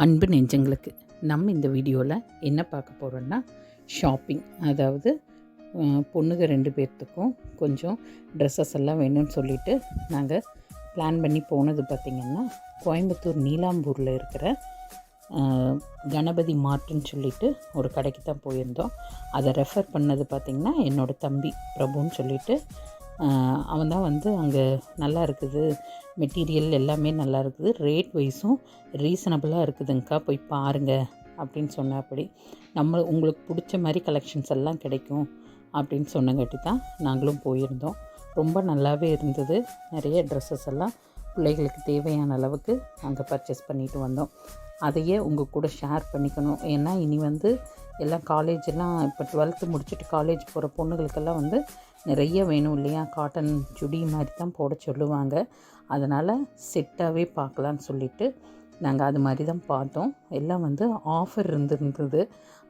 அன்பு நெஞ்சங்களுக்கு நம்ம இந்த வீடியோவில் என்ன பார்க்க போகிறோன்னா ஷாப்பிங். அதாவது பொண்ணுங்க 2 பேர்த்துக்கும் கொஞ்சம் ட்ரெஸ்ஸஸ் எல்லாம் வேணும்னு சொல்லிவிட்டு நாங்கள் பிளான் பண்ணி போனது பார்த்திங்கன்னா கோயம்புத்தூர் நீலாம்பூரில் இருக்கிற கணபதி மார்ட்டுன்னு சொல்லிட்டு ஒரு கடைக்கு தான் போயிருந்தோம். அதை ரெஃபர் பண்ணது பார்த்திங்கன்னா என்னோடய தம்பி பிரபுன்னு சொல்லிட்டு அவன் தான் வந்து அங்கே நல்லா இருக்குது, மெட்டீரியல் எல்லாமே நல்லா இருக்குது, ரேட் வைஸும் ரீசனபிளாக இருக்குதுங்க்கா, போய் பாருங்கள் அப்படின்னு சொன்னபடி உங்களுக்கு பிடிச்ச மாதிரி கலெக்ஷன்ஸ் எல்லாம் கிடைக்கும் அப்படின்னு சொன்னங்காட்டி தான் நாங்களும் போயிருந்தோம். ரொம்ப நல்லாவே இருந்தது. நிறைய ட்ரெஸ்ஸஸ் எல்லாம் பிள்ளைகளுக்கு தேவையான அளவுக்கு அங்கே பர்ச்சேஸ் பண்ணிட்டு வந்தோம். அதையே உங்கள் கூட ஷேர் பண்ணிக்கணும். ஏன்னா இனி வந்து எல்லாம் காலேஜெல்லாம் இப்போ 12th முடிச்சுட்டு காலேஜ் போகிற பொண்ணுகளுக்கெல்லாம் வந்து நிறைய வேணும் இல்லையா, காட்டன் சுடி மாதிரி தான் போட சொல்லுவாங்க. அதனால் செட்டாகவே பார்க்கலான்னு சொல்லிவிட்டு நாங்கள் அது மாதிரி தான் பார்த்தோம். எல்லாம் வந்து ஆஃபர் இருந்தது.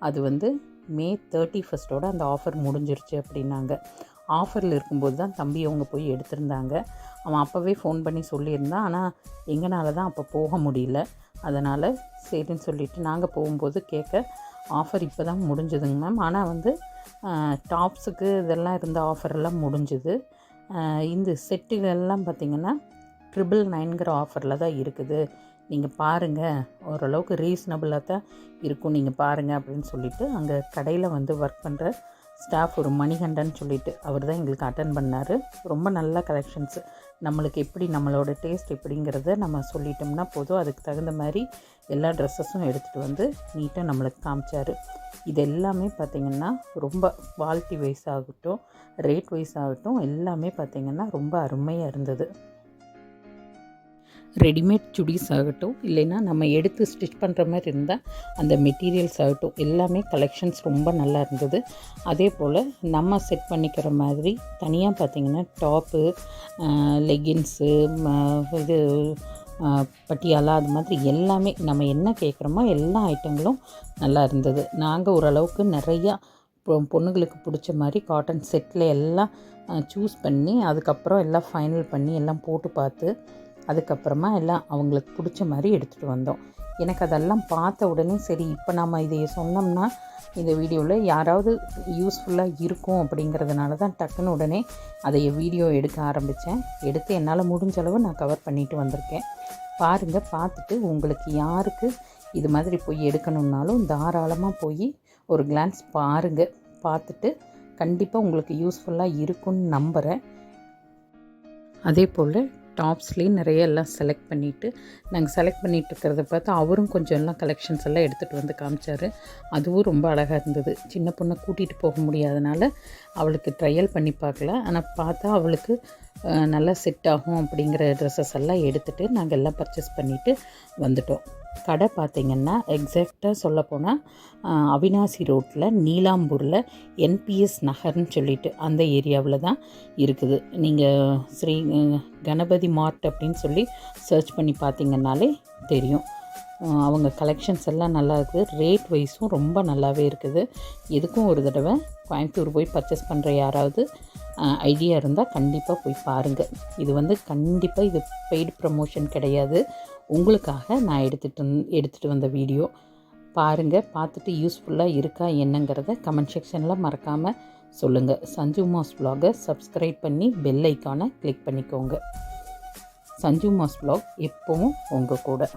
அது வந்து May 31 அந்த ஆஃபர் முடிஞ்சிருச்சு அப்படின்னாங்க. ஆஃபரில் இருக்கும்போது தான் தம்பி அவங்க போய் எடுத்திருந்தாங்க. அவன் அப்போவே ஃபோன் பண்ணி சொல்லியிருந்தான். ஆனால் எங்களால் தான் அப்போ போக முடியல. அதனால் சரின்னு சொல்லிவிட்டு நாங்கள் போகும்போது கேட்க ஆஃபர் இப்போ தான் முடிஞ்சுதுங்க மேம். ஆனால் வந்து டாப்ஸுக்கு இதெல்லாம் இருந்த ஆஃபரெல்லாம் முடிஞ்சுது. இந்த செட்டுகள்லாம் பார்த்திங்கன்னா 999 ஆஃபரில் தான் இருக்குது. நீங்கள் பாருங்கள், ஓரளவுக்கு ரீசனபிளாக தான் இருக்கும், நீங்கள் பாருங்கள் அப்படின்னு சொல்லிவிட்டு அங்கே கடையில் வந்து ஒர்க் பண்ணுற ஸ்டாஃப் ஒரு மணிகண்டன் சொல்லிவிட்டு அவர் தான் எங்களுக்கு அட்டன் பண்ணார். ரொம்ப நல்ல கலெக்ஷன்ஸு. நம்மளுக்கு எப்படி நம்மளோட டேஸ்ட் எப்படிங்கிறத நம்ம சொல்லிட்டோம்னா போதும், அதுக்கு தகுந்த மாதிரி எல்லா ட்ரெஸ்ஸஸும் எடுத்துகிட்டு வந்து நீட்டாக நம்மளுக்கு காமிச்சார். இது எல்லாமே பார்த்திங்கன்னா ரொம்ப குவாலிட்டி வைஸ் ஆகட்டும், ரேட் வைஸ் ஆகட்டும், எல்லாமே பார்த்திங்கன்னா ரொம்ப அருமையாக இருந்தது. ரெடிமேட் சுடிஸ் ஆகட்டும், இல்லைன்னா நம்ம எடுத்து ஸ்டிச் பண்ணுற மாதிரி இருந்தால் அந்த மெட்டீரியல்ஸ் ஆகட்டும், எல்லாமே கலெக்ஷன்ஸ் ரொம்ப நல்லா இருந்தது. அதே போல் நம்ம செட் பண்ணிக்கிற மாதிரி தனியாக பார்த்திங்கன்னா டாப்பு, லெகின்ஸு, இது பட்டியாலா, அது மாதிரி எல்லாமே நம்ம என்ன கேட்குறோமோ எல்லா ஐட்டங்களும் நல்லா இருந்தது. நாங்கள் ஓரளவுக்கு நிறையா பொண்ணுங்களுக்கு பிடிச்ச மாதிரி காட்டன் செட்டில் எல்லாம் சூஸ் பண்ணி அதுக்கப்புறம் எல்லாம் ஃபைனல் பண்ணி எல்லாம் போட்டு பார்த்து அதுக்கப்புறமா எல்லாம் அவங்களுக்கு பிடிச்ச மாதிரி எடுத்துகிட்டு வந்தோம். எனக்கு அதெல்லாம் பார்த்த உடனே சரி, இப்போ நம்ம இதை சொன்னோம்னா இந்த வீடியோவில் யாராவது யூஸ்ஃபுல்லாக இருக்கும் அப்படிங்கிறதுனால தான் டக்குன்னு உடனே அதை வீடியோ எடுக்க ஆரம்பித்தேன். எடுத்து என்னால் முடிஞ்ச அளவு நான் கவர் பண்ணிட்டு வந்திருக்கேன். பாருங்கள், பார்த்துட்டு உங்களுக்கு யாருக்கு இது மாதிரி போய் எடுக்கணுன்னாலும் தாராளமாக போய் ஒரு கிளான்ஸ் பாருங்கள். பார்த்துட்டு கண்டிப்பாக உங்களுக்கு யூஸ்ஃபுல்லாக இருக்கும்னு நம்புகிறேன். அதே போல் டாப்ஸ்லேயும் நிறைய எல்லாம் செலக்ட் பண்ணிவிட்டு நாங்கள் செலக்ட் பண்ணிகிட்டு இருக்கிறத பார்த்து அவரும் கொஞ்சம் எல்லாம் கலெக்ஷன்ஸ் எல்லாம் எடுத்துகிட்டு வந்து காமிச்சார். அதுவும் ரொம்ப அழகாக இருந்தது. சின்ன பொண்ணை கூட்டிகிட்டு போக முடியாதனால அவளுக்கு ட்ரையல் பண்ணி பார்க்கல. ஆனால் பார்த்தா அவளுக்கு நல்லா செட் ஆகும் அப்படிங்கிற ட்ரெஸ்ஸஸ் எல்லாம் எடுத்துகிட்டு நாங்கள் எல்லாம் பர்ச்சேஸ் பண்ணிவிட்டு வந்துட்டோம். கடை பார்த்திங்கன்னா எக்ஸாக்டாக சொல்லப்போனால் அவினாசி ரோட்டில் நீலாம்பூரில் NPS நகர்னு சொல்லிட்டு அந்த ஏரியாவில் தான் இருக்குது. நீங்கள் ஸ்ரீ கணபதி மார்ட் அப்படின்னு சொல்லி சர்ச் பண்ணி பார்த்திங்கன்னாலே தெரியும். அவங்க கலெக்ஷன்ஸ் எல்லாம் நல்லா இருக்குது. ரேட் வைஸும் ரொம்ப நல்லாவே இருக்குது. எதுக்கும் ஒரு தடவை கோயம்புத்தூர் போய் பர்ச்சேஸ் பண்ணுற யாராவது ஐடியா இருந்தால் கண்டிப்பாக போய் பாருங்கள். இது வந்து கண்டிப்பாக இது பெய்டு ப்ரமோஷன் கிடையாது, உங்களுக்காக நான் எடுத்துகிட்டு வந்த வீடியோ. பாருங்கள், பார்த்துட்டு யூஸ்ஃபுல்லாக இருக்கா என்னங்கிறத கமெண்ட் செக்ஷனில் மறக்காமல் சொல்லுங்கள். சஞ்சு மாஸ் vlog சப்ஸ்கிரைப் பண்ணி பெல் ஐக்கானை கிளிக் பண்ணிக்கோங்க. சஞ்சு மாஸ் vlog எப்பவும் உங்கள் கூட.